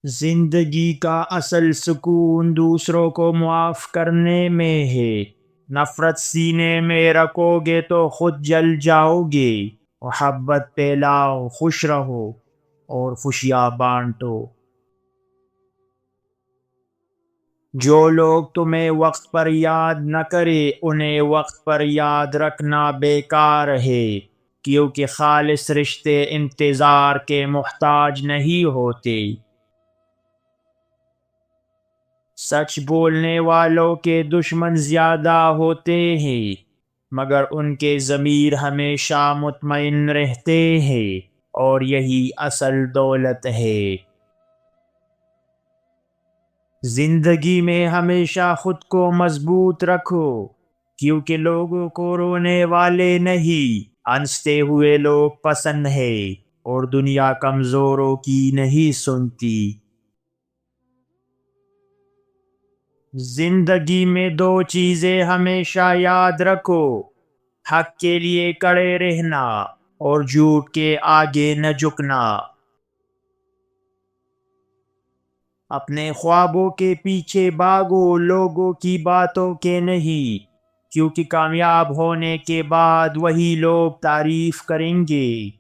زندگی کا اصل سکون دوسروں کو معاف کرنے میں ہے۔ نفرت سینے میں رکھو گے تو خود جل جاؤ گے۔ محبت پھیلاؤ، خوش رہو اور خوشیاں بانٹو۔ جو لوگ تمہیں وقت پر یاد نہ کرے انہیں وقت پر یاد رکھنا بیکار ہے، کیونکہ خالص رشتے انتظار کے محتاج نہیں ہوتے۔ سچ بولنے والوں کے دشمن زیادہ ہوتے ہیں، مگر ان کے ضمیر ہمیشہ مطمئن رہتے ہیں، اور یہی اصل دولت ہے۔ زندگی میں ہمیشہ خود کو مضبوط رکھو، کیونکہ لوگوں کو رونے والے نہیں، ہنستے ہوئے لوگ پسند ہے، اور دنیا کمزوروں کی نہیں سنتی۔ زندگی میں دو چیزیں ہمیشہ یاد رکھو: حق کے لیے کڑے رہنا اور جھوٹ کے آگے نہ جھکنا۔ اپنے خوابوں کے پیچھے بھاگو، لوگوں کی باتوں کے نہیں، کیونکہ کامیاب ہونے کے بعد وہی لوگ تعریف کریں گے۔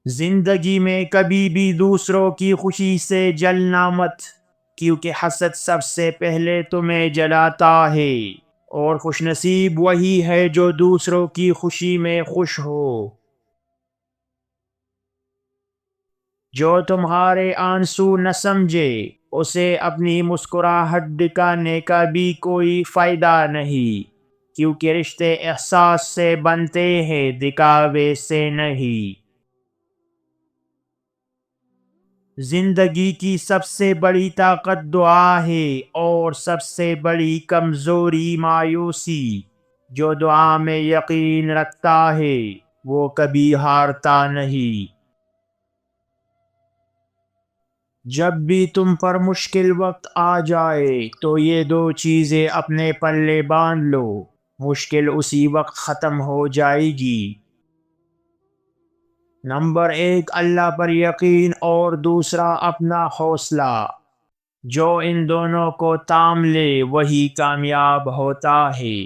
زندگی میں کبھی بھی دوسروں کی خوشی سے جلنا مت، کیونکہ حسد سب سے پہلے تمہیں جلاتا ہے، اور خوش نصیب وہی ہے جو دوسروں کی خوشی میں خوش ہو۔ جو تمہارے آنسو نہ سمجھے اسے اپنی مسکراہٹ دکھانے کا بھی کوئی فائدہ نہیں، کیونکہ رشتے احساس سے بنتے ہیں، دکھاوے سے نہیں۔ زندگی کی سب سے بڑی طاقت دعا ہے، اور سب سے بڑی کمزوری مایوسی۔ جو دعا میں یقین رکھتا ہے وہ کبھی ہارتا نہیں۔ جب بھی تم پر مشکل وقت آ جائے تو یہ دو چیزیں اپنے پلے باندھ لو، مشکل اسی وقت ختم ہو جائے گی۔ نمبر 1، اللہ پر یقین، اور دوسرا اپنا حوصلہ۔ جو ان دونوں کو تام لے وہی کامیاب ہوتا ہے۔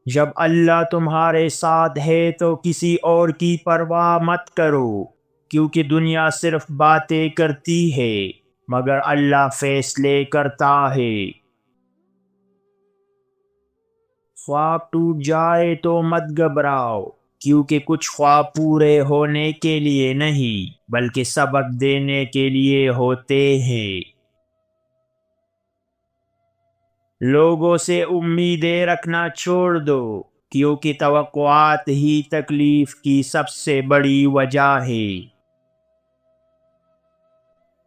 جب اللہ تمہارے ساتھ ہے تو کسی اور کی پرواہ مت کرو، کیونکہ دنیا صرف باتیں کرتی ہے، مگر اللہ فیصلے کرتا ہے۔ خواب ٹوٹ جائے تو مت گھبراؤ، کیونکہ کچھ خواب پورے ہونے کے لیے نہیں بلکہ سبق دینے کے لیے ہوتے ہیں۔ لوگوں سے امیدیں رکھنا چھوڑ دو، کیونکہ توقعات ہی تکلیف کی سب سے بڑی وجہ ہے۔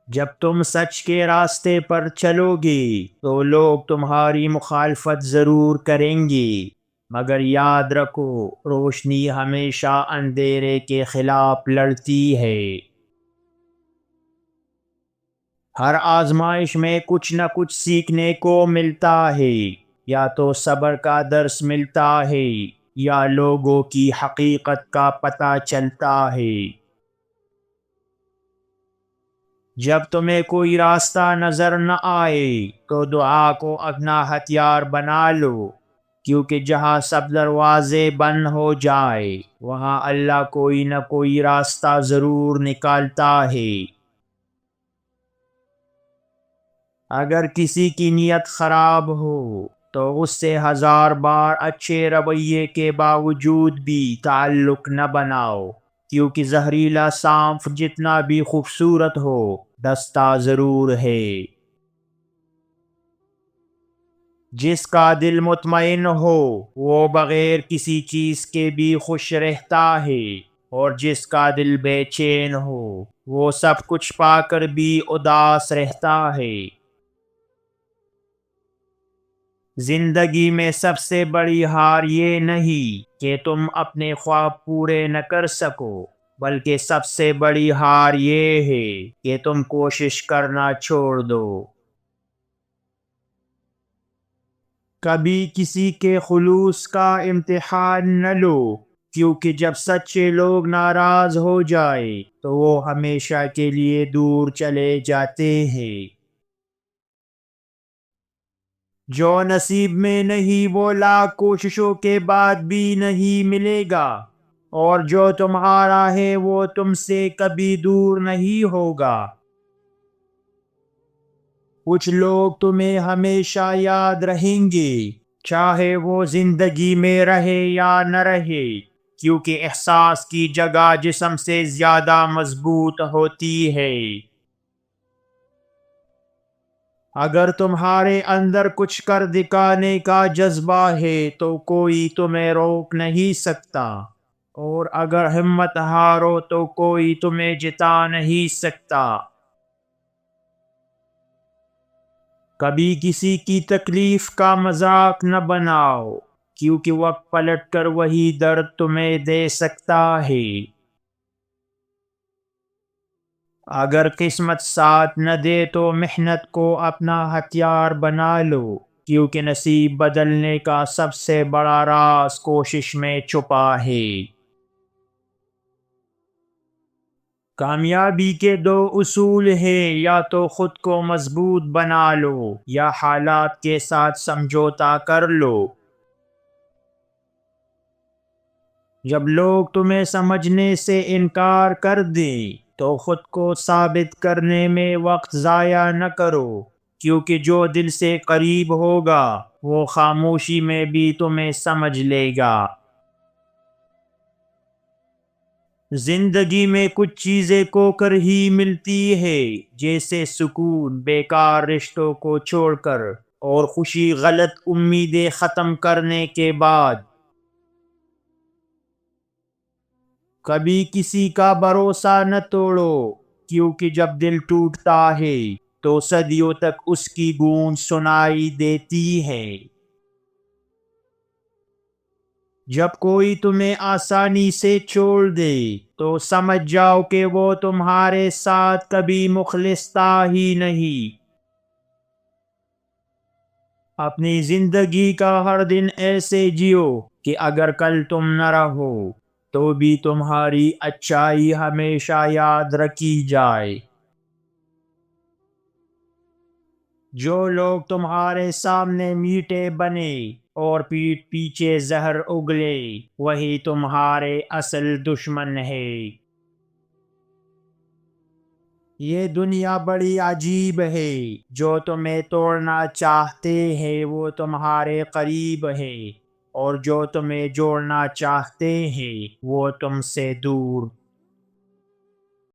جب تم سچ کے راستے پر چلو گے تو لوگ تمہاری مخالفت ضرور کریں گے، مگر یاد رکھو روشنی ہمیشہ اندھیرے کے خلاف لڑتی ہے۔ ہر آزمائش میں کچھ نہ کچھ سیکھنے کو ملتا ہے، یا تو صبر کا درس ملتا ہے یا لوگوں کی حقیقت کا پتہ چلتا ہے۔ جب تمہیں کوئی راستہ نظر نہ آئے تو دعا کو اپنا ہتھیار بنا لو، کیونکہ جہاں سب دروازے بند ہو جائے وہاں اللہ کوئی نہ کوئی راستہ ضرور نکالتا ہے۔ اگر کسی کی نیت خراب ہو تو اس سے 1000 بار اچھے رویے کے باوجود بھی تعلق نہ بناؤ، کیونکہ زہریلا سانپ جتنا بھی خوبصورت ہو ڈستا ضرور ہے۔ جس کا دل مطمئن ہو وہ بغیر کسی چیز کے بھی خوش رہتا ہے، اور جس کا دل بے چین ہو وہ سب کچھ پا کر بھی اداس رہتا ہے۔ زندگی میں سب سے بڑی ہار یہ نہیں کہ تم اپنے خواب پورے نہ کر سکو، بلکہ سب سے بڑی ہار یہ ہے کہ تم کوشش کرنا چھوڑ دو۔ کبھی کسی کے خلوص کا امتحان نہ لو، کیونکہ جب سچے لوگ ناراض ہو جائے تو وہ ہمیشہ کے لیے دور چلے جاتے ہیں۔ جو نصیب میں نہیں وہ لاکھ کوششوں کے بعد بھی نہیں ملے گا، اور جو تمہارا ہے وہ تم سے کبھی دور نہیں ہوگا۔ کچھ لوگ تمہیں ہمیشہ یاد رہیں گے، چاہے وہ زندگی میں رہے یا نہ رہے، کیونکہ احساس کی جگہ جسم سے زیادہ مضبوط ہوتی ہے۔ اگر تمہارے اندر کچھ کر دکھانے کا جذبہ ہے تو کوئی تمہیں روک نہیں سکتا، اور اگر ہمت ہارو تو کوئی تمہیں جتا نہیں سکتا۔ کبھی کسی کی تکلیف کا مذاق نہ بناؤ، کیونکہ وقت پلٹ کر وہی درد تمہیں دے سکتا ہے۔ اگر قسمت ساتھ نہ دے تو محنت کو اپنا ہتھیار بنا لو، کیونکہ نصیب بدلنے کا سب سے بڑا راز کوشش میں چھپا ہے۔ کامیابی کے دو اصول ہیں، یا تو خود کو مضبوط بنا لو یا حالات کے ساتھ سمجھوتا کر لو۔ جب لوگ تمہیں سمجھنے سے انکار کر دیں تو خود کو ثابت کرنے میں وقت ضائع نہ کرو، کیونکہ جو دل سے قریب ہوگا وہ خاموشی میں بھی تمہیں سمجھ لے گا۔ زندگی میں کچھ چیزیں کو کر ہی ملتی ہے، جیسے سکون بیکار رشتوں کو چھوڑ کر، اور خوشی غلط امیدیں ختم کرنے کے بعد۔ کبھی کسی کا بھروسہ نہ توڑو، کیونکہ جب دل ٹوٹتا ہے تو صدیوں تک اس کی گونج سنائی دیتی ہے۔ جب کوئی تمہیں آسانی سے چھوڑ دے تو سمجھ جاؤ کہ وہ تمہارے ساتھ کبھی مخلص تھا ہی نہیں۔ اپنی زندگی کا ہر دن ایسے جیو کہ اگر کل تم نہ رہو تو بھی تمہاری اچھائی ہمیشہ یاد رکھی جائے۔ جو لوگ تمہارے سامنے میٹھے بنے اور پیٹھ پیچھے زہر اگلے، وہی تمہارے اصل دشمن ہے۔ یہ دنیا بڑی عجیب ہے، جو تمہیں توڑنا چاہتے ہیں وہ تمہارے قریب ہے، اور جو تمہیں جوڑنا چاہتے ہیں وہ تم سے دور۔